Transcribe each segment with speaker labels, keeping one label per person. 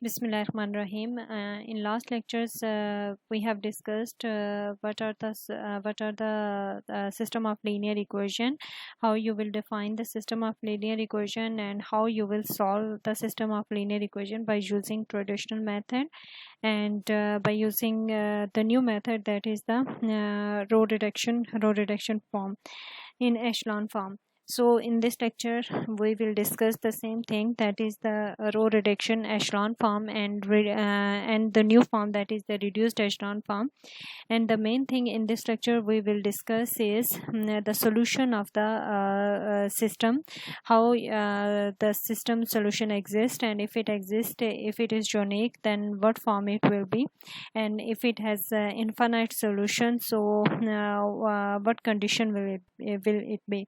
Speaker 1: Bismillahirrahmanirrahim. In last lectures, we have discussed what are the system of linear equation, how you will define the system of linear equation, and how you will solve the system of linear equation by using traditional method and by using the new method, that is the row reduction form in echelon form. So in this lecture we will discuss the same thing, that is the row reduction echelon form and the new form, that is the reduced echelon form. And the main thing in this lecture we will discuss is the solution of the system, how the system solution exists, and if it exists, if it is unique, then what form it will be, and if it has infinite solution, so what condition will it be.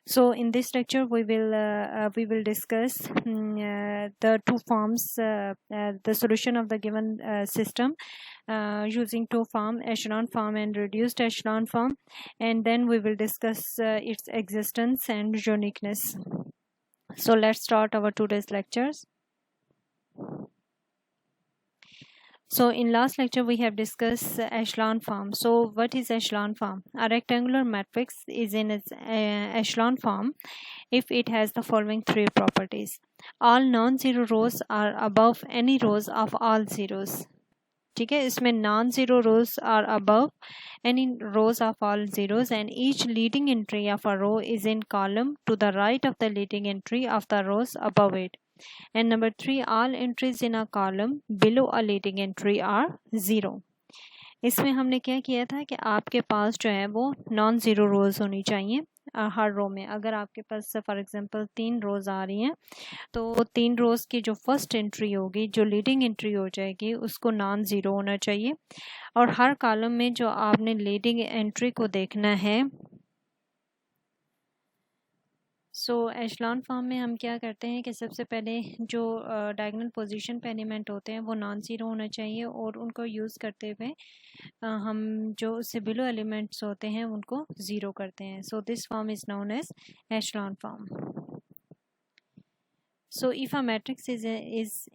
Speaker 1: So in this lecture we will discuss the two forms, the solution of the given system using two form, echelon form and reduced echelon form, and then we will discuss its existence and uniqueness. So let's start our today's lectures. So in last lecture we have discussed echelon form. So what is echelon form? A rectangular matrix is in its echelon form if it has the following three properties. All non-zero rows are above any rows of all zeros. ठीक है, इसमें non zero rows are above any rows of all zeros and each leading entry of a row is in column to the right of the leading entry of the rows above it. And number 3, all entries in a column below a leading entry are 0. इसमें हमने क्या किया था कि आपके पास जो है वो नॉन ज़ीरो रोज़ होनी चाहिए हर रो में. अगर आपके पास फॉर एग्जांपल 3 रोज़ आ रही हैं तो 3 रोज़ की जो फर्स्ट एंट्री होगी, जो लीडिंग एंट्री हो जाएगी, उसको नॉन ज़ीरो होना चाहिए. और हर कॉलम में जो आपने लीडिंग एंट्री को देखना है. सो एशलॉन फॉर्म में हम क्या करते हैं कि सबसे पहले जो डायगोनल पोजीशन पे एलिमेंट होते हैं वो नॉन ज़ीरो होना चाहिए, और उनको यूज़ करते हुए हम जो उससे बिलो एलिमेंट्स होते हैं उनको ज़ीरो करते हैं. So this form is known as echelon form. So if a matrix is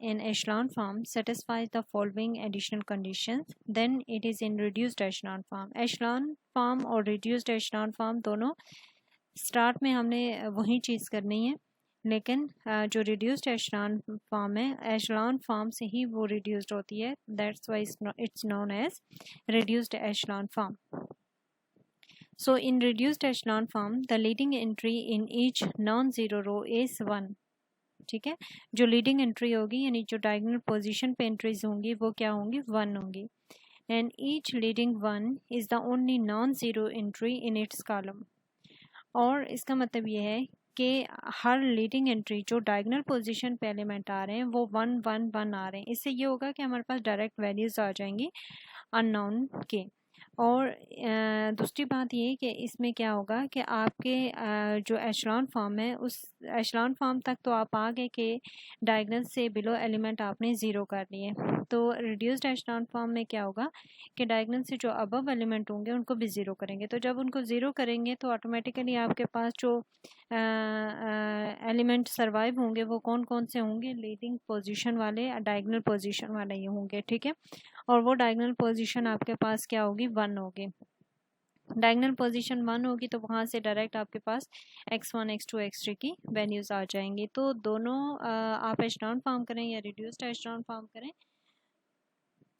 Speaker 1: in echelon form satisfies the following additional conditions, then it is in reduced echelon form. Echelon form और reduced echelon form दोनों start में हमने वही चीज़ करनी है, लेकिन जो रिड्यूस्ड एशलॉन फॉर्म है, एशलॉन फॉर्म से ही वो रिड्यूस्ड होती है. That's why it's known as reduced echelon form. So in reduced echelon form the leading entry in each non zero row is 1. ठीक है, जो लीडिंग एंट्री होगी यानी जो डायगोनल पोजीशन पे एंट्रीज होंगी वो क्या होंगी, 1 होंगी. And each leading 1 is the only non zero entry in its column. और इसका मतलब ये है कि हर लीडिंग एंट्री जो डायगोनल पोजीशन पे एलिमेंट आ रहे हैं वो 1 1 1 आ रहे हैं. इससे ये होगा कि हमारे पास डायरेक्ट वैल्यूज़ आ जाएंगी अननोन के. और दूसरी बात ये कि इसमें क्या होगा कि आपके जो एशलॉन फॉर्म है उस एशलॉन फॉर्म तक तो आप आ गए कि डायगोनल से बिलो एलिमेंट आपने ज़ीरो कर लिए. तो रिड्यूस्ड एशलॉन फॉर्म में क्या होगा कि डायगोनल से जो अबव एलिमेंट होंगे उनको भी ज़ीरो करेंगे. तो जब उनको ज़ीरो करेंगे तो ऑटोमेटिकली आपके पास जो एलिमेंट सरवाइव होंगे वो कौन कौन से होंगे, लीडिंग पोजीशन वाले, डायगोनल पोजीशन वाले ये होंगे. ठीक है, और वो डायगोनल पोजीशन आपके पास क्या होगी, 1 होगी. डायगोनल पोजीशन 1 होगी तो वहाँ से डायरेक्ट आपके पास x1 x2 x3 की वैल्यूज़ आ जाएंगी. तो दोनों आप एशलॉन फॉर्म करें या रिड्यूस्ड एशलॉन फॉर्म करें,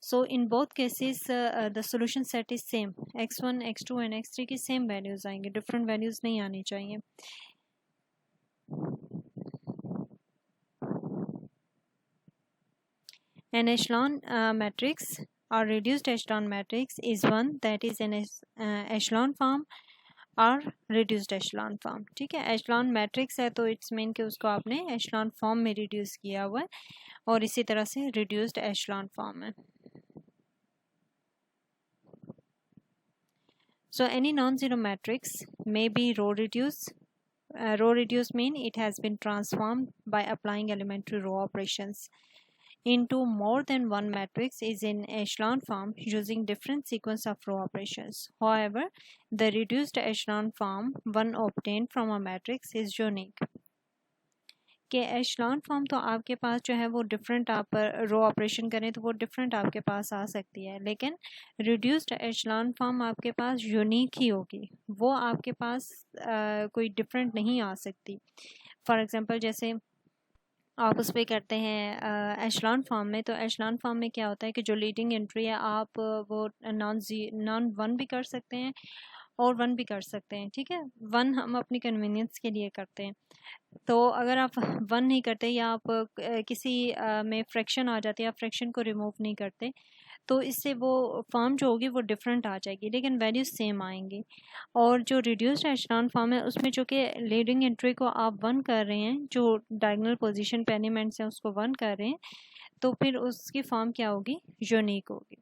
Speaker 1: so in both cases the solution set is same. x1 x2 and x3 की सेम वैल्यूज़ आएंगे, डिफरेंट वैल्यूज़ नहीं आनी चाहिए. An echelon matrix or reduced echelon matrix is one that is in echelon form और reduced echelon form. ठीक है, echelon matrix है तो इट्स मीन कि उसको आपने echelon form में reduce किया हुआ है, और इसी तरह से reduced echelon form है. So any non-zero matrix may be row reduced. Row reduced mean it has been transformed by applying elementary row operations into more than one matrix is in echelon form using different sequence of row operations. However, the reduced echelon form one obtained from a matrix is unique. कि echelon form तो आपके पास जो है वो different, आप row operation करें तो वो डिफरेंट आपके पास आ सकती है, लेकिन रिड्यूस्ड एशलॉन फॉर्म आपके पास यूनिक ही होगी, वो आपके पास कोई डिफरेंट नहीं आ सकती। फॉर एग्जांपल जैसे आप उस पर करते हैं एशलॉन फॉर्म में, तो एशलॉन फॉर्म में क्या होता है कि जो लीडिंग एंट्री है आप वो नॉन वन भी कर सकते हैं और वन भी कर सकते हैं, ठीक है। वन हम अपनी कन्वीनियंस के लिए करते हैं, तो अगर आप वन नहीं करते या आप किसी में फ्रैक्शन आ जाती है, आप फ्रैक्शन को रिमूव नहीं करते, तो इससे वो फॉर्म जो होगी वो डिफरेंट आ जाएगी, लेकिन वैल्यूज सेम आएंगी। और जो रिड्यूस्ड एशलॉन फॉर्म है उसमें जो कि लीडिंग एंट्री को आप वन कर रहे हैं, जो डायगोनल पोजीशन पे एलिमेंट्स हैं उसको वन कर रहे हैं, तो फिर उसकी फॉर्म क्या होगी, यूनिक होगी।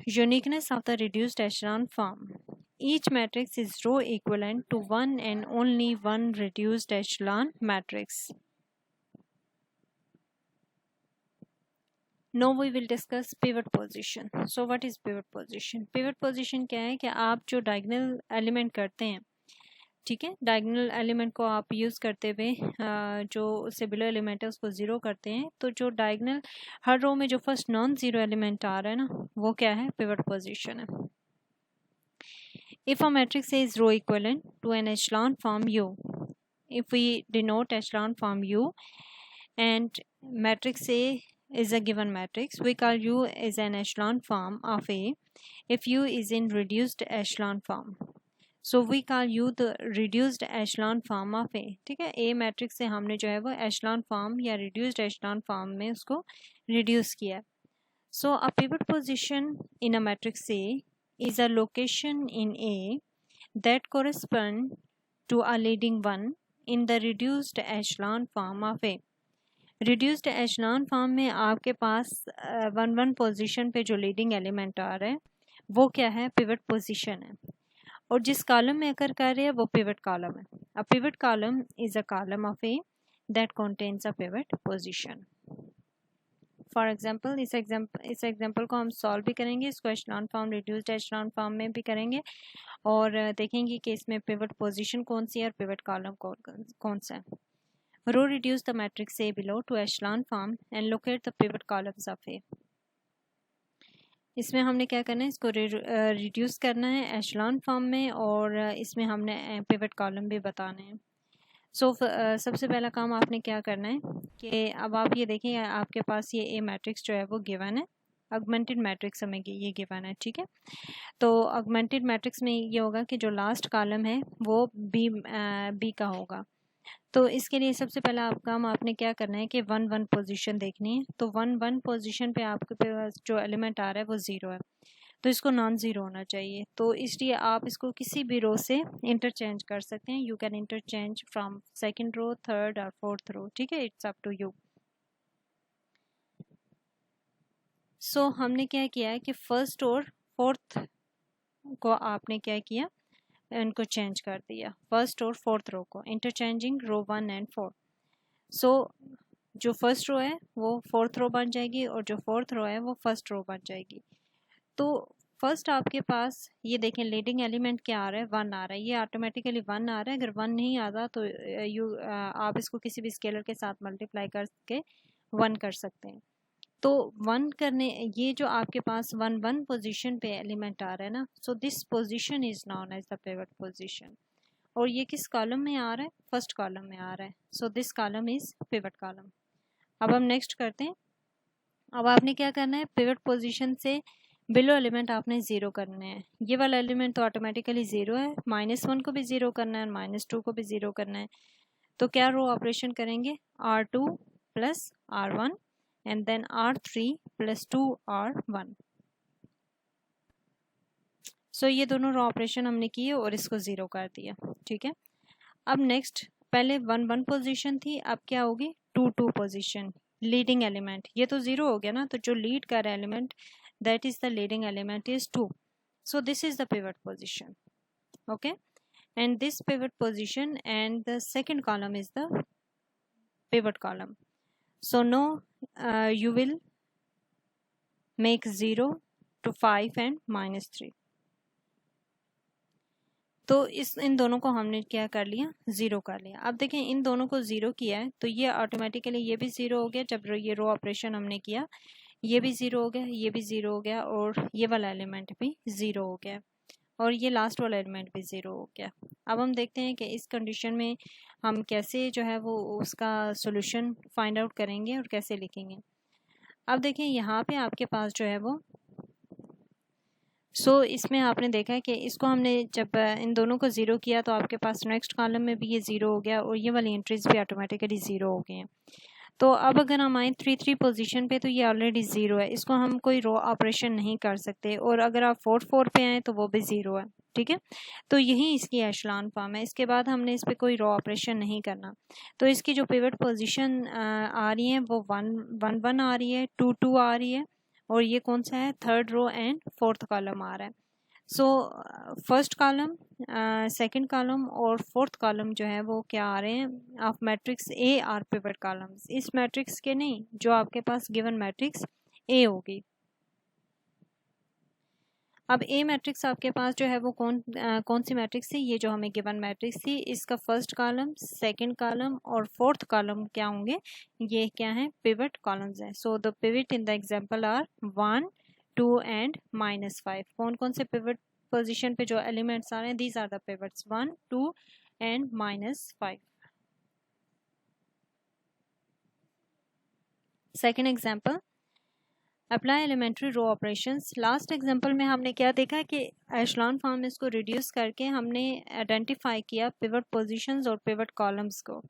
Speaker 1: Uniqueness of the reduced echelon form. Each matrix is row equivalent to one and only one reduced echelon matrix. Now we will discuss pivot position. So what is pivot position? Pivot position क्या है कि आप जो diagonal element करते हैं, ठीक है, diagonal element को आप यूज़ करते हुए जो उससे बिलो एलिमेंट है उसको ज़ीरो करते हैं, तो जो डायगोनल हर रो में जो फर्स्ट नॉन ज़ीरो एलिमेंट आ रहा है ना, वो क्या है, पिवट पोजीशन है। If a matrix is row equivalent to an echelon form U, if we denote echelon form U and matrix A is a given matrix, we call U is an echelon form of A if U is in reduced echelon form. So we call U the reduced echelon form of A. ठीक है, A matrix से हमने जो है वो echelon form या reduced echelon form में उसको reduce किया। So a pivot position in a matrix A is a location in A that correspond to a leading one in the reduced echelon form of A. Reduced echelon form में आपके पास one one position पे जो leading element आ रहा है वो क्या है, पिवट पोजीशन है, और जिस कॉलम में अकर कर रहे हैं वो पिवट कॉलम है। A pivot column is a column of A that contains a pivot position. For example इस एग्जांपल को हम सॉल्व भी करेंगे, इसको echelon form reduced echelon form में भी करेंगे और देखेंगे कि इसमें पिवट पोजीशन कौन सी है और पिवट कॉलम कौन सा है। Row reduce the matrix A below to echelon form and locate the pivot columns of A. इसमें हमने क्या करना है, इसको रिड्यूस करना है एशलॉन फॉर्म में और इसमें हमने पिवट कॉलम भी बताने हैं। सो सबसे पहला काम आपने क्या करना है कि अब आप ये देखें आपके पास ये ए मैट्रिक्स जो है वो गिवन है, ऑगमेंटेड मैट्रिक्स हमें ये गिवन है, ठीक है। तो ऑगमेंटेड मैट्रिक्स में ये होगा कि जो लास्ट कॉलम है वो बी का होगा। तो इसके लिए सबसे पहला आप काम आपने क्या करना है कि वन वन पोजीशन देखनी है, तो वन वन पोजीशन पे आपके पास जो एलिमेंट आ रहा है वो ज़ीरो है, तो इसको नॉन ज़ीरो होना चाहिए, तो इसलिए आप इसको किसी भी रो से इंटरचेंज कर सकते हैं। You can interchange from second row, third और फोर्थ रो, ठीक है, it's up to you. So हमने क्या किया है कि फर्स्ट और फोर्थ को आपने क्या किया, उनको चेंज कर दिया, फर्स्ट और फोर्थ रो को, इंटरचेंजिंग रो 1 एंड 4। सो जो फर्स्ट रो है वो फोर्थ रो बन जाएगी और जो फोर्थ रो है वो फर्स्ट रो बन जाएगी। तो फर्स्ट आपके पास ये देखें लीडिंग एलिमेंट क्या आ रहा है, वन आ रहा है, ये ऑटोमेटिकली वन आ रहा है। अगर वन नहीं आता तो आप इसको किसी भी स्केलर के साथ मल्टीप्लाई करके वन कर सकते हैं। तो वन करने, ये जो आपके पास वन वन पोजीशन पे एलिमेंट आ रहा है ना, so this position is known as the pivot position, और ये किस कॉलम में आ रहा है, फर्स्ट कॉलम में आ रहा है, so this column is pivot column. अब हम नेक्स्ट करते हैं। अब आपने क्या करना है, पिवट पोजीशन से बिलो एलिमेंट आपने ज़ीरो करने हैं। ये वाला एलिमेंट तो ऑटोमेटिकली ज़ीरो है, -1 को भी ज़ीरो करना है, -2 को भी ज़ीरो करना है। तो क्या रो ऑपरेशन करेंगे, R2 plus R1 and then R3 plus 2R1। So ये दोनों रो ऑपरेशन हमने किए और इसको ज़ीरो कर दिया, ठीक है। अब नेक्स्ट, पहले 1 1 पोजीशन थी, अब क्या होगी 2 2 पोजीशन। लीडिंग एलिमेंट ये तो ज़ीरो हो गया ना, तो जो लीड कर रहा है element that is the leading element is 2, so this is the pivot position, okay, and this pivot position and the second column is the pivot column. So now you will make 0 to 5 and -3. तो इन दोनों को हमने क्या कर लिया, zero कर लिया। अब देखें इन दोनों को ज़ीरो किया है तो ये ऑटोमेटिकली ये भी ज़ीरो हो गया। जब ये रो ऑपरेशन हमने किया ये भी ज़ीरो हो गया, ये भी ज़ीरो हो गया और ये वाला एलिमेंट भी ज़ीरो हो गया और ये लास्ट वाला एलिमेंट भी ज़ीरो हो गया। अब हम देखते हैं कि इस कंडीशन में हम कैसे जो है वो उसका सोल्यूशन फाइंड आउट करेंगे और कैसे लिखेंगे। अब देखें यहाँ पे आपके पास जो है वो इसमें आपने देखा है कि इसको हमने जब इन दोनों को ज़ीरो किया तो आपके पास नेक्स्ट कॉलम में भी ये ज़ीरो हो गया और ये वाली एंट्रीज भी ऑटोमेटिकली ज़ीरो हो गए हैं। तो अब अगर हम आए 3 पोजीशन पे तो ये ऑलरेडी ज़ीरो है, इसको हम कोई रो ऑपरेशन नहीं कर सकते। और अगर आप 4 पे आए तो वो भी ज़ीरो है, ठीक है। तो यही इसकी एशलॉन फॉर्म है। इसके बाद हमने इस पर कोई रो ऑपरेशन नहीं करना। तो इसकी जो पिवट पोजीशन आ रही है वो 1 1 आ रही है, 2 2 आ रही है और ये कौन सा है, third row and fourth column आ रहा है। So first column, second column और फोर्थ कॉलम जो है वो क्या आ रहे हैं of matrix A are pivot columns. इस मैट्रिक्स के नहीं, जो आपके पास गिवन मैट्रिक्स ए होगी। अब ए मैट्रिक्स आपके पास जो है वो कौन सी मैट्रिक्स थी, ये जो हमें गिवन मैट्रिक्स थी, इसका फर्स्ट कॉलम, सेकंड कॉलम और फोर्थ कॉलम क्या होंगे, ये क्या है, पिवट कॉलम्स हैं। So the pivot in the example are 1 2 and -5। कौन कौन से पिवट पोजीशन पे जो एलिमेंट्स आ रहे हैं, these are the pivots 1 2 and -5। Second example, apply elementary row operations. Last example में हमने क्या देखा कि एशलॉन फॉर्म में इसको रिड्यूस करके हमने आइडेंटिफाई किया पिवट पोजीशंस और पिवट कॉलम्स को,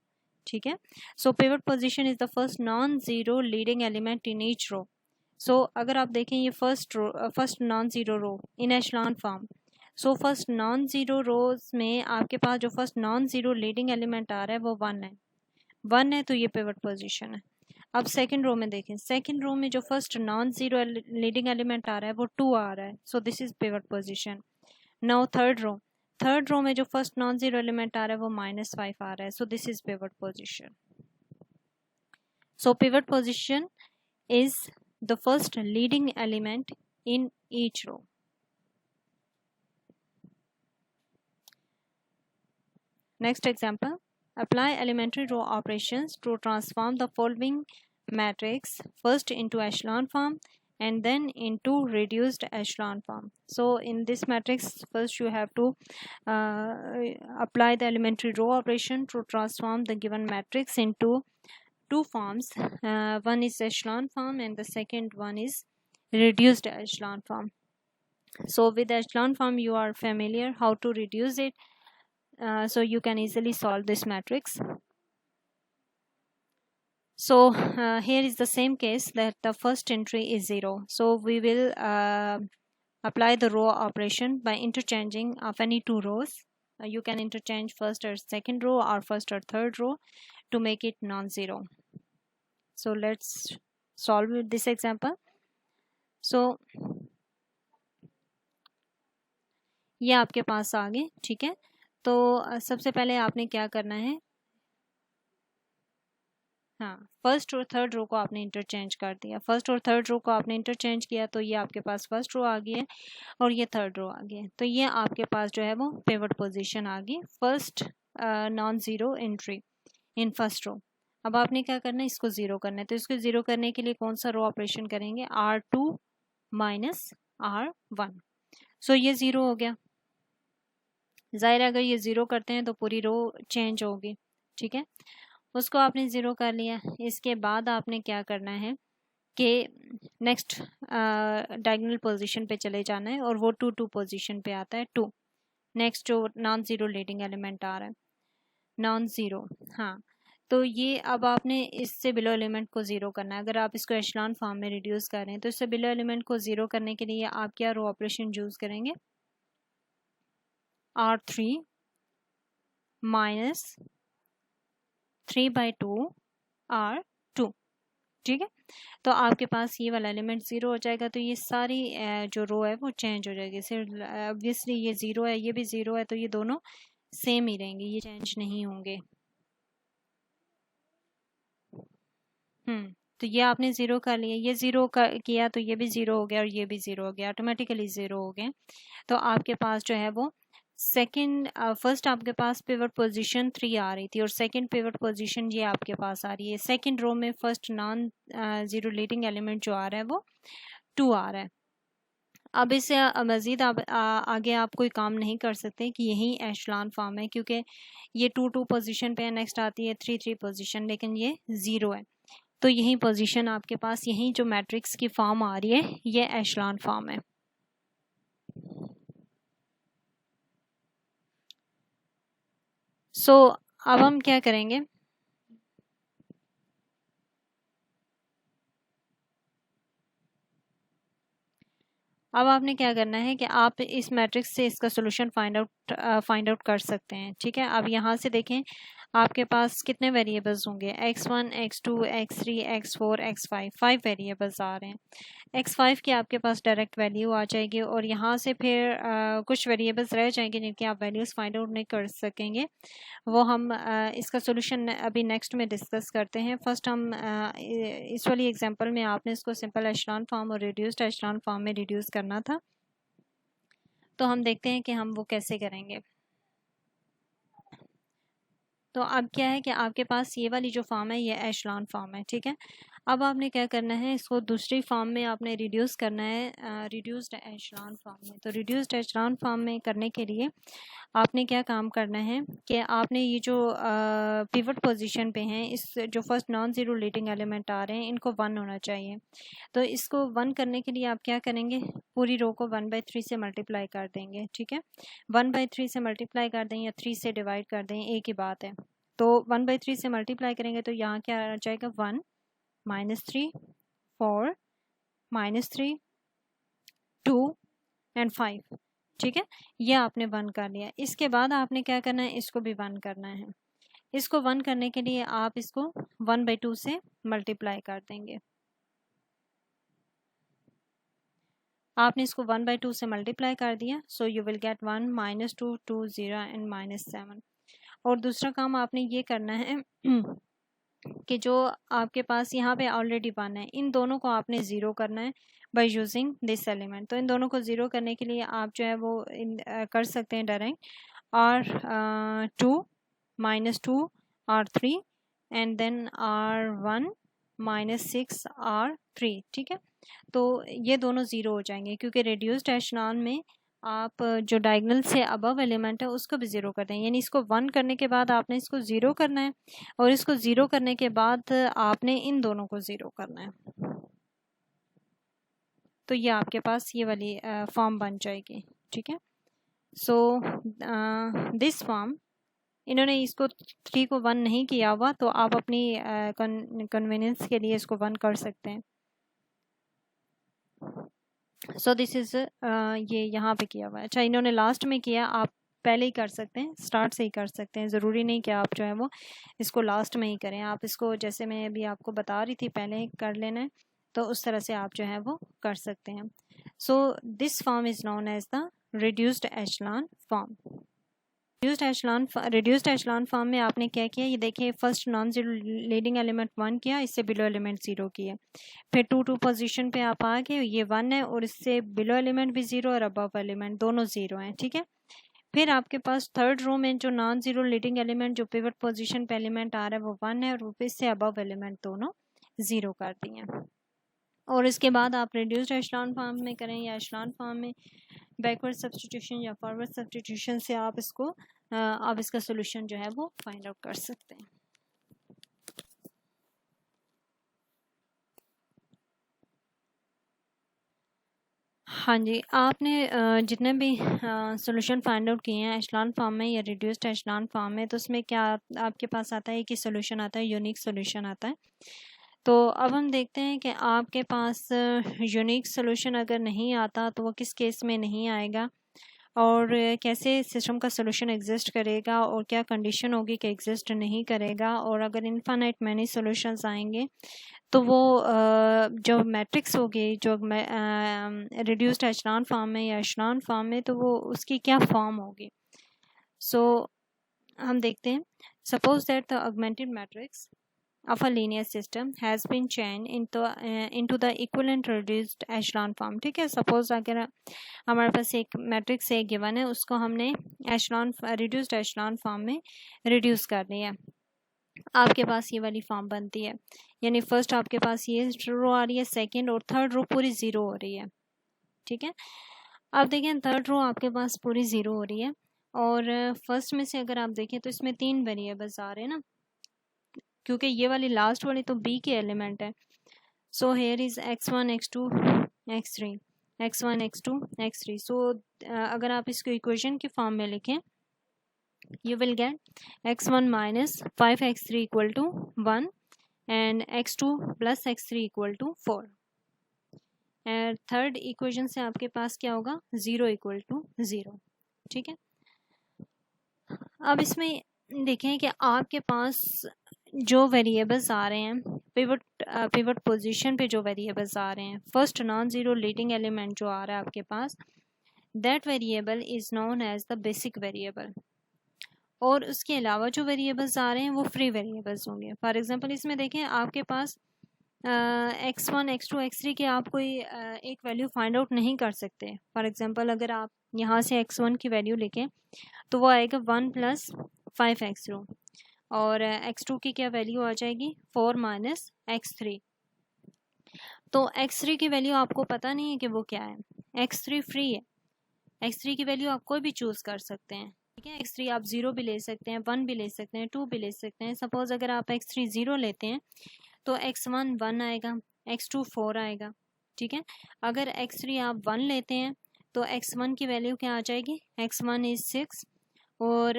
Speaker 1: ठीक है। So pivot position is the first non zero leading element in each row. So अगर आप देखें ये first non zero row in echelon form. So first non zero rows में आपके पास जो first non zero leading element आ रहा है वो 1 है तो ये पिवट पोजीशन है। अब सेकंड रो में देखें, सेकंड रो में जो first non zero leading element आ रहा है वो 2 आ रहा है, so this is pivot position. Now third row में जो फर्स्ट नॉन जीरो एलिमेंट आ रहा है वो -5 आ रहा है, so this is pivot position. So pivot position is the first leading element in each row. Next example, apply elementary row operations to transform the following matrix first into echelon form and then into reduced echelon form. So in this matrix first you have to apply the elementary row operation to transform the given matrix into two forms. One is echelon form and the second one is reduced echelon form. So with echelon form you are familiar how to reduce it. So you can easily solve this matrix. So here is the same case that the first entry is 0. So we will apply the row operation by interchanging of any two rows. You can interchange first or second row or first or third row to make it non-zero. So let's solve this example. So ये आपके पास आ गए, ठीक है। तो सबसे पहले आपने क्या करना है, हाँ, फर्स्ट और थर्ड रो को आपने इंटरचेंज कर दिया। फर्स्ट और थर्ड रो को आपने इंटरचेंज किया तो ये आपके पास फर्स्ट रो आ गई है और ये थर्ड रो आ गई है। तो ये आपके पास जो है वो पिवट पोजीशन आ गई, first non zero entry in first row. अब आपने क्या करना है, इसको ज़ीरो करना है। तो इसको ज़ीरो करने के लिए कौन सा रो ऑपरेशन करेंगे, R2 माइनस R1। सो ये ज़ीरो हो गया। ज़ाहिर है अगर ये ज़ीरो करते हैं तो पूरी रो चेंज होगी, ठीक है। उसको आपने ज़ीरो कर लिया। इसके बाद आपने क्या करना है कि नेक्स्ट डायगोनल पोजीशन पे चले जाना है और वो 2 2 पोजीशन पे आता है 2। नेक्स्ट जो नॉन ज़ीरो लीडिंग एलिमेंट आ रहा है नॉन ज़ीरो, हाँ, तो ये अब आपने इससे बिलो एलिमेंट को ज़ीरो करना है। अगर आप इसको एशलॉन फॉर्म में रिड्यूस कर रहे हैं तो इससे बिलो एलिमेंट को ज़ीरो करने के लिए आप क्या रो ऑपरेशन यूज़ करेंगे, R3 माइनस 3/2 R2, ठीक है। तो आपके पास ये वाला एलिमेंट ज़ीरो हो जाएगा तो ये सारी जो रो है वो चेंज हो जाएगी। सिर्फ ऑब्वियसली ये ज़ीरो है, ये भी ज़ीरो है, तो ये दोनों सेम ही रहेंगे, ये चेंज नहीं होंगे। तो ये आपने ज़ीरो कर लिया, ये ज़ीरो किया तो ये भी ज़ीरो हो गया और ये भी ज़ीरो हो गया, ऑटोमेटिकली ज़ीरो हो गए। तो आपके पास जो है वो सेकंड फर्स्ट आपके पास पिवट पोजीशन 3 आ रही थी और सेकंड पिवट पोजीशन ये आपके पास आ रही है। सेकंड रो में first non zero leading element जो आ रहा है वो 2 आ रहा है। अब इससे मज़ीद आप आगे आप कोई काम नहीं कर सकते कि यही एशलॉन फॉर्म है, क्योंकि ये 2 पोजीशन पे नेक्स्ट आती है 3 पोजीशन, लेकिन ये 0 है। तो यही पोजीशन आपके पास, यही जो मैट्रिक्स की फॉर्म आ रही है ये एशलॉन फॉर्म है। सो अब हम क्या करेंगे, अब आपने क्या करना है कि आप इस मैट्रिक्स से इसका सोल्यूशन फाइंड आउट कर सकते हैं। ठीक है, अब यहाँ से देखें आपके पास कितने वेरिएबल्स होंगे, x1 x2 x3 x4 x5, 5 variables आ रहे हैं। x5 की आपके पास डायरेक्ट वैल्यू आ जाएगी और यहाँ से फिर कुछ वेरिएबल्स रह जाएंगे जिनकी आप वैल्यूज़ फाइंड आउट नहीं कर सकेंगे। वो हम इसका सोल्यूशन अभी नेक्स्ट में डिस्कस करते हैं। फर्स्ट हम इस वाली एग्जांपल में आपने इसको सिंपल एशलॉन फॉर्म और रिड्यूस्ड एशलॉन फॉर्म में रिड्यूस करना था, तो हम देखते हैं कि हम वो कैसे करेंगे। तो अब क्या है कि आपके पास ये वाली जो फॉर्म है ये एशलॉन फॉर्म है। ठीक है, अब आपने क्या करना है, इसको दूसरी फॉर्म में आपने रिड्यूस करना है, रिड्यूस्ड एशलॉन फॉर्म में। तो रिड्यूस्ड एशलॉन फॉर्म में करने के लिए आपने क्या काम करना है कि आपने ये जो पिवट पोजीशन पे हैं, इस जो first non zero leading element आ रहे हैं इनको 1 होना चाहिए। तो इसको 1 करने के लिए आप क्या करेंगे, पूरी रो को 1/3 से मल्टीप्लाई कर देंगे। ठीक है, 1/3 से मल्टीप्लाई कर दें या 3 से डिवाइड कर दें, एक ही बात है। तो 1/3 से मल्टीप्लाई करेंगे तो यहाँ क्या आ जाएगा, 1 -3 4 -3 2 एंड 5। ठीक है, ये आपने 1 कर लिया। इसके बाद आपने क्या करना है, इसको भी 1 करना है। इसको 1 करने के लिए आप इसको 1/2 से मल्टीप्लाई कर देंगे। आपने इसको 1/2 से मल्टीप्लाई कर दिया, so you will get 1 -2 2 0 and -7। और दूसरा काम आपने ये करना है कि जो आपके पास यहाँ पे ऑलरेडी 1 है, इन दोनों को आपने ज़ीरो करना है बाय यूजिंग दिस एलिमेंट। तो इन दोनों को ज़ीरो करने के लिए आप जो है वो कर सकते हैं direct, R2 -2 R3 and then R1 -6 R3। ठीक है, तो ये दोनों ज़ीरो हो जाएंगे क्योंकि रिड्यूस्ड एशलॉन में आप जो डायगोनल से अबव एलिमेंट है उसको भी ज़ीरो कर दें। यानी इसको 1 करने के बाद आपने इसको ज़ीरो करना है और इसको ज़ीरो करने के बाद आपने इन दोनों को ज़ीरो करना है। तो ये आपके पास ये वाली फॉर्म बन जाएगी। ठीक है, सो दिस फॉर्म, इन्होंने इसको 3 को 1 नहीं किया हुआ, तो आप अपनी कन्वीनियंस के लिए इसको 1 कर सकते हैं। सो दिस इज ये यहाँ पे किया हुआ है। अच्छा, इन्होंने लास्ट में किया, आप पहले ही कर सकते हैं, स्टार्ट से ही कर सकते हैं, ज़रूरी नहीं कि आप जो है वो इसको लास्ट में ही करें। आप इसको जैसे मैं अभी आपको बता रही थी पहले कर लेना है, तो उस तरह से आप जो है वो कर सकते हैं। So this form is known as the reduced echelon form. Reduced echelon form में आपने क्या किया, ये देखिए, first non zero leading element 1 किया, इससे बिलो एलिमेंट 0 किया, फिर 2 पोजीशन पे आप आ गए, ये 1 है और इससे बिलो एलिमेंट भी 0 और अबव एलिमेंट दोनों 0 हैं। ठीक है, फिर आपके पास थर्ड रो में जो नॉन जीरो लीडिंग एलिमेंट जो पिवट पोजीशन पे एलिमेंट आ रहा है वो 1 है और इससे अबव एलिमेंट दोनों 0 कर दिए। और इसके बाद आप रिड्यूस्ड एशलॉन फॉर्म में करें या एशलॉन फॉर्म में बैकवर्ड सब्स्टिट्यूशन या फॉरवर्ड सब्स्टिट्यूशन से आप इसका सोल्यूशन जो है वो फाइंड आउट कर सकते हैं। हाँ जी, आपने जितने भी सोल्यूशन फाइंड आउट किए हैं एशलॉन फॉर्म में या रिड्यूस्ड एशलॉन फॉर्म में, तो उसमें क्या आपके पास आता है कि सोल्यूशन आता है, यूनिक सोल्यूशन आता है। तो अब हम देखते हैं कि आपके पास यूनिक सोल्यूशन अगर नहीं आता तो वो किस केस में नहीं आएगा और कैसे सिस्टम का सोल्यूशन एग्जिस्ट करेगा और क्या कंडीशन होगी कि एग्जिस्ट नहीं करेगा। और अगर इनफाइनाइट मैनी सॉल्यूशंस आएंगे तो वो जो मैट्रिक्स होगी जो रिड्यूस्ड एशलॉन फॉर्म में या एशलॉन फॉर्म में, तो वो उसकी क्या फॉर्म होगी। सो हम देखते हैं, suppose that the augmented matrix of a linear system has been changed into the equivalent reduced echelon form. ठीक है, सपोज अगर हमारे पास एक मैट्रिक्स ए गिवन है, उसको हमने रिड्यूस्ड एचलॉन फॉर्म में रिड्यूस कर दिया, आपके पास ये वाली फॉर्म बनती है। यानी फर्स्ट आपके पास ये रो आ रही है, सेकंड और थर्ड रो पूरी ज़ीरो हो रही है। ठीक है, अब देखें थर्ड रो आपके पास पूरी ज़ीरो हो रही है, और फर्स्ट में से अगर आप देखें तो इसमें 3 वेरिएबल्स आ रहे हैं ना, क्योंकि ये वाली लास्ट वाली तो बी के एलिमेंट है। So here is x1 x2 x3, x1 x2 x3। सो अगर आप इसको इक्वेशन की फॉर्म में लिखें, you will get x1 minus 5x3 equal to 1 and x2 plus x3 equal to 4। and third equation से आपके पास क्या होगा, 0 equal to 0। ठीक है, अब इसमें देखें कि आपके पास जो वेरिएबल्स आ रहे हैं, पिवट पोजीशन पे जो वेरिएबल्स आ रहे हैं, first non zero leading element जो आ रहा है आपके पास, that variable is known as the basic variable. और उसके अलावा जो वेरिएबल्स आ रहे हैं वो फ्री वेरिएबल्स होंगे। फॉर एग्जांपल इसमें देखें आपके पास x1 x2 x3 के आप कोई एक वैल्यू फाइंड आउट नहीं कर सकते। फॉर एग्जांपल अगर आप यहाँ से x1 की वैल्यू लिखें तो वो आएगा 1 + 5x2, और x2 की क्या वैल्यू आ जाएगी, 4 - x3। तो x3 की वैल्यू आपको पता नहीं है कि वो क्या है, x3 फ्री है, x3 की वैल्यू आप कोई भी चूज़ कर सकते हैं। ठीक है, x3 आप 0 भी ले सकते हैं, 1 भी ले सकते हैं, 2 भी ले सकते हैं। सपोज अगर आप x3 0 लेते हैं तो x1 1 आएगा, x2 4 आएगा। ठीक है, अगर x3 आप 1 लेते हैं तो x1 की वैल्यू क्या आ जाएगी, x1 इज 6, और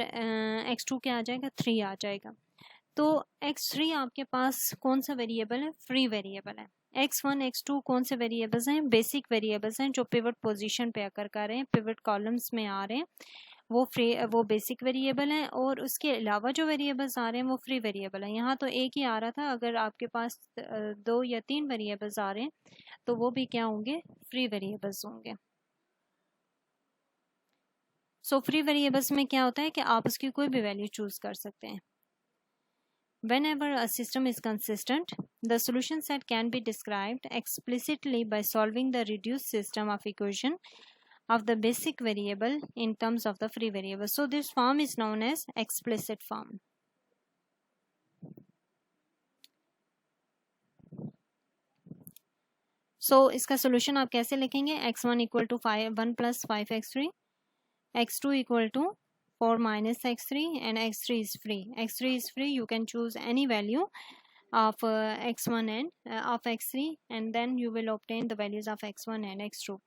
Speaker 1: x2 क्या आ जाएगा, 3 आ जाएगा। तो x3 आपके पास कौन सा वेरिएबल है, फ्री वेरिएबल है। x1 x2 कौन से वेरिएबल्स हैं, बेसिक वेरिएबल्स हैं जो पिवट पोजीशन पे आकर कर रहे हैं, पिवट कॉलम्स में आ रहे हैं, वो बेसिक वेरिएबल है। और उसके अलावा जो वेरिएबल्स आ रहे हैं वो फ्री वेरिएबल है। यहाँ तो एक ही आ रहा था, अगर आपके पास 2 या 3 वेरिएबल्स आ रहे हैं तो वो भी क्या होंगे, फ्री वेरिएबल्स होंगे। सो फ्री वेरिएबल्स में क्या होता है कि आप उसकी कोई भी वैल्यू चूज कर सकते हैं। Whenever a system is consistent, the solution set can be described explicitly by solving the reduced system of equation of the basic variable in terms of the free variable. So this form is known as explicit form. So इसका solution आप कैसे लिखेंगे, x1 equal to 1 + 5x3, x2 equal to 4 - x3, and x3 is free. x3 is free, you can choose any value of x1 and of x3, and then you will obtain the values of x1 and x2.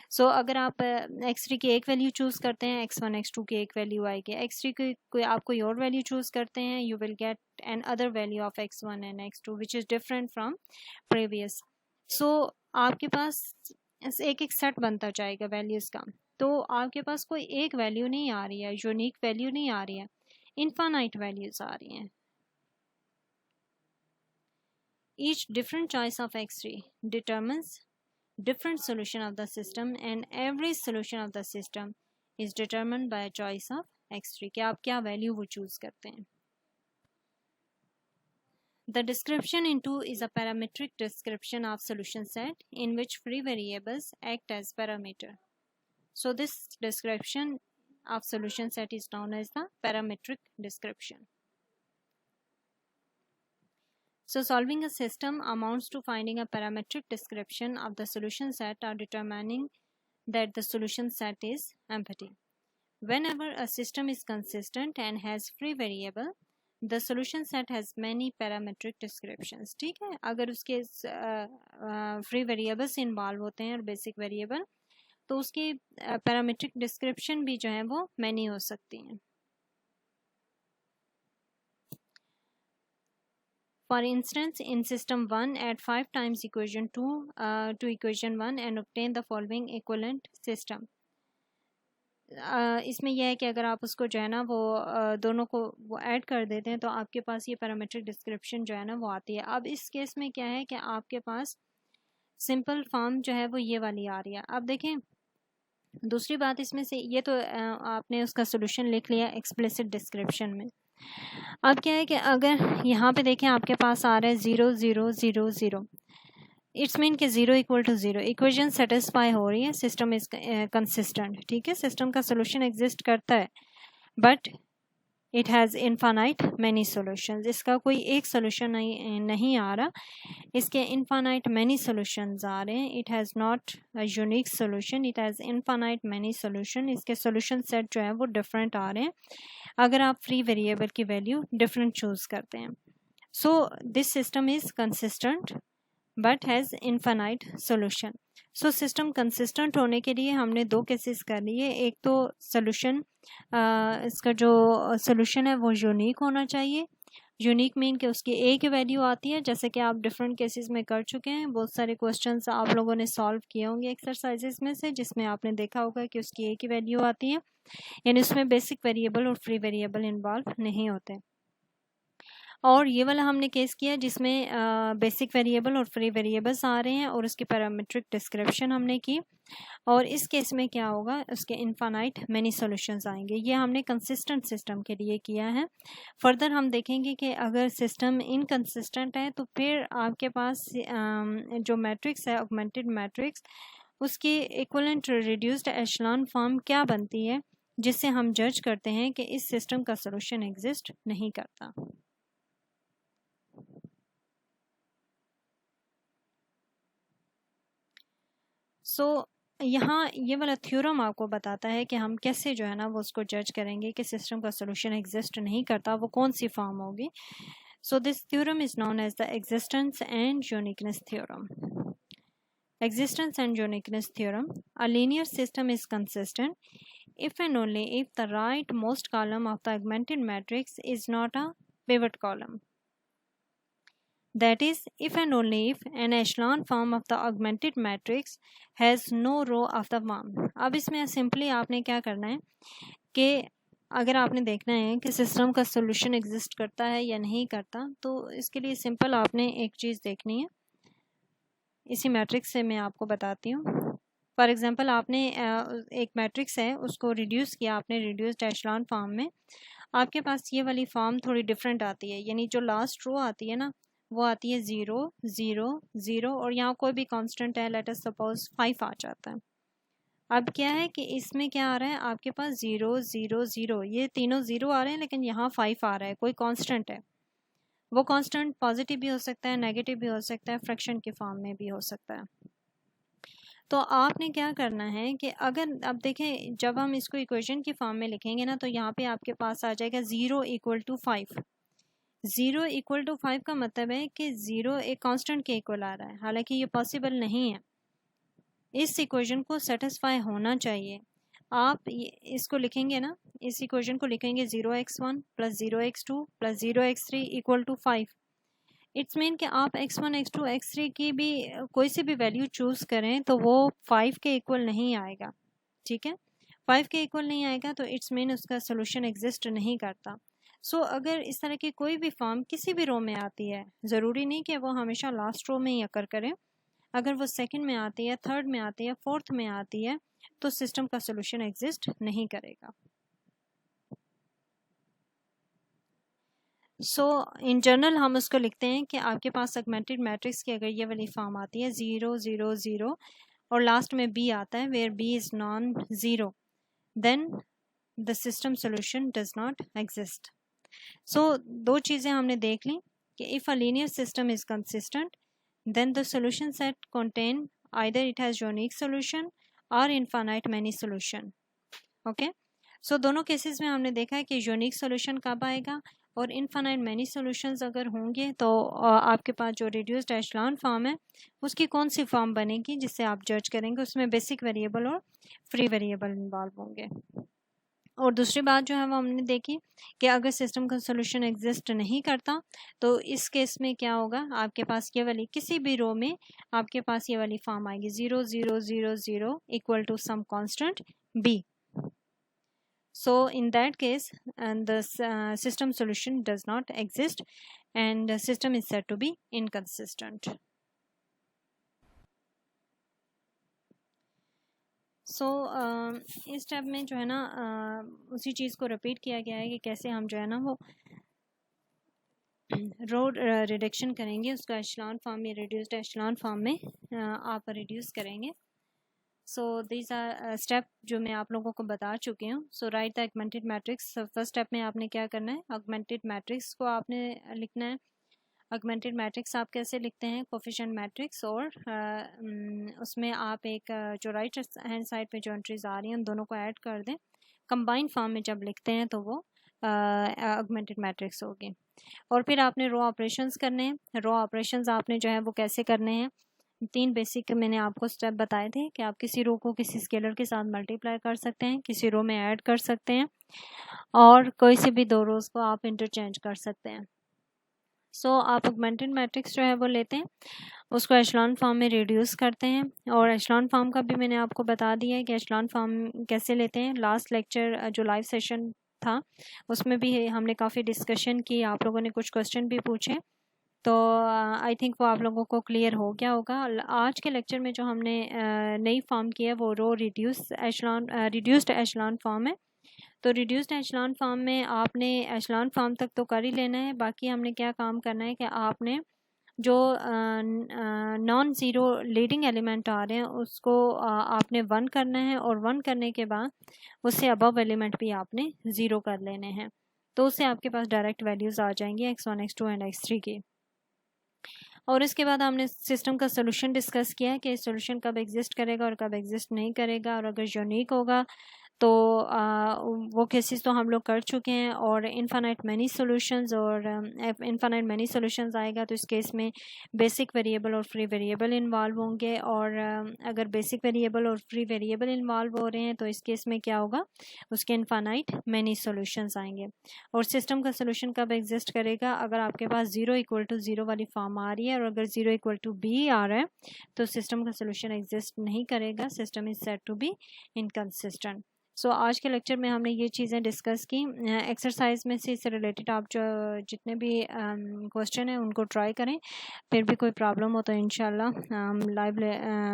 Speaker 1: So अगर आप x3 की एक value choose करते हैं, x1 x2 की एक value आएगी, x3 की कोई आप कोई और वैल्यू चूज करते हैं, you will get an other value of x1 and x2 which is different from previous. So आपके पास एक एक सेट बनता जाएगा वैल्यूज का। तो आपके पास कोई एक वैल्यू नहीं आ रही है, यूनिक वैल्यू नहीं आ रही है, इनफाइनाइट वैल्यूज आ रही हैं। Each different choice of x3 determines different solution of the system, and every solution of the system is determined by a choice of x3 कि आप क्या वैल्यू वो चूज करते हैं। The description in 2 is a parametric description of solution set in which free variables act as parameter. So this description of solution set is known as the parametric description. So solving a system amounts to finding a parametric description of the solution set or determining that the solution set is empty. Whenever a system is consistent and has free variable, the solution set has many parametric descriptions. ठीक है, अगर उसके free variables involve होते हैं और basic variable, तो उसकी parametric description भी जो है वो many हो सकती हैं। For instance, in system 1, add 5 times equation 2 to equation 1 and obtain the following equivalent system. इसमें यह है कि अगर आप उसको जो है ना वो दोनों को वो ऐड कर देते हैं तो आपके पास ये पैरामीट्रिक डिस्क्रिप्शन जो है ना वो आती है। अब इस केस में क्या है कि आपके पास सिंपल फॉर्म जो है वो ये वाली आ रही है। अब देखें दूसरी बात इसमें से, ये तो आपने उसका सोल्यूशन लिख लिया एक्सप्लिसिट डिस्क्रिप्शन में, अब क्या है कि अगर यहाँ पे देखें आपके पास आ रहा है 0 0 0 0, इट्स मीन कि 0 इक्वल टू 0, इक्वेशन सेटिस्फाई हो रही है, सिस्टम इज कंसिस्टेंट। ठीक है, सिस्टम का सोल्यूशन एग्जिस्ट करता है, but it has infinite many solutions. इसका कोई एक सोल्यूशन नहीं आ रहा, इसके इनफाइनाइट मैनी सॉल्यूशंस आ रहे हैं। It has not a unique solution, it has infinite many solution. इसके सॉल्यूशन सेट जो है वो डिफरेंट आ रहे हैं अगर आप फ्री वेरिएबल की वैल्यू डिफरेंट चूज करते हैं। So this system is consistent but has infinite solution. So system consistent होने के लिए हमने दो केसेस कर लिए। एक तो सोल्यूशन, इसका जो सोल्यूशन है वो यूनिक होना चाहिए। यूनिक मीन कि उसकी एक ही वैल्यू आती है, जैसे कि आप डिफरेंट केसेस में कर चुके हैं। बहुत सारे क्वेश्चंस आप लोगों ने सॉल्व किए होंगे एक्सरसाइजेस में से, जिसमें आपने देखा होगा कि उसकी एक ही वैल्यू आती है, यानी उसमें बेसिक वेरिएबल और फ्री वेरिएबल इन्वॉल्व नहीं होते। और ये वाला हमने केस किया जिसमें बेसिक वेरिएबल और फ्री वेरिएबल्स आ रहे हैं और उसकी पैरामीट्रिक डिस्क्रिप्शन हमने की। और इस केस में क्या होगा, उसके इनफाइनाइट मैनी सॉल्यूशंस आएंगे। ये हमने कंसिस्टेंट सिस्टम के लिए किया है। फर्दर हम देखेंगे कि अगर सिस्टम इनकंसिस्टेंट है तो फिर आपके पास जो मैट्रिक्स है, ऑगमेंटेड मैट्रिक्स, उसकी इक्विवेलेंट रिड्यूस्ड एशेलॉन फॉर्म क्या बनती है, जिससे हम जज करते हैं कि इस सिस्टम का सॉल्यूशन एग्जिस्ट नहीं करता। यहाँ ये वाला थ्योरम आपको बताता है कि हम कैसे जो है ना वो उसको जज करेंगे कि सिस्टम का सोल्यूशन एग्जिस्ट नहीं करता, वो कौन सी फॉर्म होगी। So this theorem is known as the existence and uniqueness theorem. Existence and uniqueness theorem. A linear system is consistent if and only if the rightmost column of the augmented matrix is not a pivot column. That is, if and only if an echelon form of the augmented matrix has no row of the form. अब इसमें simply आपने क्या करना है कि अगर आपने देखना है कि सिस्टम का सोल्यूशन एग्जिस्ट करता है या नहीं करता, तो इसके लिए सिंपल आपने एक चीज़ देखनी है। इसी मैट्रिक्स से मैं आपको बताती हूँ। फॉर एग्जांपल आपने एक मैट्रिक्स है, उसको रिड्यूस किया आपने रिड्यूस्ड एशेलॉन फॉर्म में। आपके पास ये वाली फॉर्म थोड़ी डिफरेंट आती है, यानी जो लास्ट रो आती है ना वो आती है 0 0 0 और यहाँ कोई भी कांस्टेंट है, लेट अस सपोज 5 आ जाता है। अब क्या है कि इसमें क्या आ रहा है, आपके पास 0 0 0, ये तीनों 0 आ रहे हैं, लेकिन यहाँ 5 आ रहा है, कोई कांस्टेंट है। वो कांस्टेंट पॉजिटिव भी हो सकता है, नेगेटिव भी हो सकता है, फ्रैक्शन के फॉर्म में भी हो सकता है। तो आपने क्या करना है कि अगर अब देखें जब हम इसको इक्वेशन की फॉर्म में लिखेंगे ना, तो यहाँ पे आपके पास आ जाएगा 0 इक्वल टू 5। 0 इक्वल टू 5 का मतलब है कि 0 एक कांस्टेंट के इक्वल आ रहा है, हालांकि ये पॉसिबल नहीं है। इस इक्वेशन को सेटिस्फाई होना चाहिए। आप इसको लिखेंगे ना, इस इक्वेशन को लिखेंगे 0x1 plus 0x2 plus 0x3 equal to 5। It's mean कि आप x1 x2 x3 की भी कोई सी भी वैल्यू चूज करें तो वो 5 के इक्वल नहीं आएगा। ठीक है, 5 के इक्वल नहीं आएगा तो इट्स मीन उसका सोल्यूशन एग्जिस्ट नहीं करता। सो अगर इस तरह की कोई भी फॉर्म किसी भी रो में आती है, ज़रूरी नहीं कि वो हमेशा लास्ट रो में ही अकर करे, अगर वो सेकंड में आती है, थर्ड में आती है, फोर्थ में आती है, तो सिस्टम का सोल्यूशन एग्जिस्ट नहीं करेगा। सो इन जनरल हम उसको लिखते हैं कि आपके पास सेगमेंटेड मैट्रिक्स की अगर ये वाली फॉर्म आती है 0 0 0 और लास्ट में बी आता है where B is non zero, then the system solution does not exist. So दो चीज़ें हमने देख ली कि if a linear system is consistent then the solution set contain either it has unique solution or infinite many solution. okay, so दोनों cases में हमने देखा है कि यूनिक सोल्यूशन कब आएगा और इनफाइनाइट मैनी सॉल्यूशंस अगर होंगे तो आपके पास जो रिड्यूस्ड एशेलॉन फॉर्म है उसकी कौन सी फॉर्म बनेगी जिससे आप जज करेंगे, उसमें बेसिक वेरिएबल और फ्री वेरिएबल इन्वॉल्व होंगे। और दूसरी बात जो है वो हमने देखी कि अगर सिस्टम का सोल्यूशन एग्जिस्ट नहीं करता तो इस केस में क्या होगा, आपके पास ये वाली किसी भी रो में आपके पास ये वाली फॉर्म आएगी 0 0 0 0 equal to some constant b. So in that case the system solution does not exist and the system is said to be inconsistent. सो इस स्टेप में जो है ना उसी चीज़ को रिपीट किया गया है कि कैसे हम जो है ना वो रो रिडक्शन करेंगे, उसको एशलॉन फॉर्म में, रिड्यूस्ड एशलॉन फॉर्म में आप रिड्यूस करेंगे। सो दिस आर स्टेप जो मैं आप लोगों को बता चुकी हूँ। So write the augmented matrix. First step में आपने क्या करना है, ऑगमेंटेड मैट्रिक्स को आपने लिखना है। ऑगमेंटेड मैट्रिक्स आप कैसे लिखते हैं, कोफिशिएंट मैट्रिक्स, और उसमें आप एक जो राइट हैंड साइड पे जो एंट्रीज आ रही हैं उन दोनों को ऐड कर दें। कंबाइंड फॉर्म में जब लिखते हैं तो वो ऑगमेंटेड मैट्रिक्स होगी। और फिर आपने रो ऑपरेशंस करने हैं। रो ऑपरेशंस आपने जो है वो कैसे करने हैं, 3 बेसिक मैंने आपको स्टेप बताए थे कि आप किसी रो को किसी स्केलर के साथ मल्टीप्लाई कर सकते हैं, किसी रो में ऐड कर सकते हैं, और कोई से भी 2 रोज को आप इंटरचेंज कर सकते हैं। सो आप ऑगमेंटेड मैट्रिक्स जो है वो लेते हैं, उसको एशलॉन फॉर्म में रिड्यूस करते हैं। और एशलॉन फॉर्म का भी मैंने आपको बता दिया है कि एशलॉन फॉर्म कैसे लेते हैं। लास्ट लेक्चर जो लाइव सेशन था उसमें भी हमने काफ़ी डिस्कशन की, आप लोगों ने कुछ क्वेश्चन भी पूछे, तो आई थिंक वो आप लोगों को क्लियर हो गया होगा। आज के लेक्चर में जो हमने नई फॉर्म की है वो रो रिड्यूस्ड एशलॉन फॉर्म है। तो रिड्यूस्ड एशलॉन फॉर्म में आपने एशलॉन फॉर्म तक तो कर ही लेना है, बाकी हमने क्या काम करना है कि आपने जो नॉन ज़ीरो लीडिंग एलिमेंट आ रहे हैं उसको आपने 1 करना है, और 1 करने के बाद उससे अबव एलिमेंट भी आपने 0 कर लेने हैं। तो उससे आपके पास डायरेक्ट वैल्यूज़ आ जाएंगी x1 x2 एंड x3 की। और इसके बाद हमने सिस्टम का सोल्यूशन डिस्कस किया है कि सोल्यूशन कब एग्जिस्ट करेगा और कब एग्जिस्ट नहीं करेगा, और अगर यूनिक होगा तो वो केसेस तो हम लोग कर चुके हैं। और इनफाइनाइट मैनी सॉल्यूशंस, और इनफाइनाइट मैनी सॉल्यूशंस आएगा तो इस केस में बेसिक वेरिएबल और फ्री वेरिएबल इन्वॉल्व होंगे। और अगर बेसिक वेरिएबल और फ्री वेरिएबल इन्वॉल्व हो रहे हैं तो इस केस में क्या होगा, उसके इनफाइनाइट मैनी सॉल्यूशंस आएंगे। और सिस्टम का सोल्यूशन कब एग्जिस्ट करेगा, अगर आपके पास 0 = 0 वाली फॉर्म आ रही है, और अगर 0 = b आ रहा है तो सिस्टम का सोल्यूशन एग्जिस्ट नहीं करेगा, system is said to be inconsistent. So आज के लेक्चर में हमने ये चीज़ें डिस्कस की। एक्सरसाइज में से इससे रिलेटेड आप जो जितने भी क्वेश्चन हैं उनको ट्राई करें, फिर भी कोई प्रॉब्लम हो तो इंशाल्लाह हम लाइव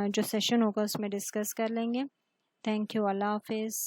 Speaker 1: जो सेशन होगा उसमें डिस्कस कर लेंगे। थैंक यू, अल्लाह हाफिज़।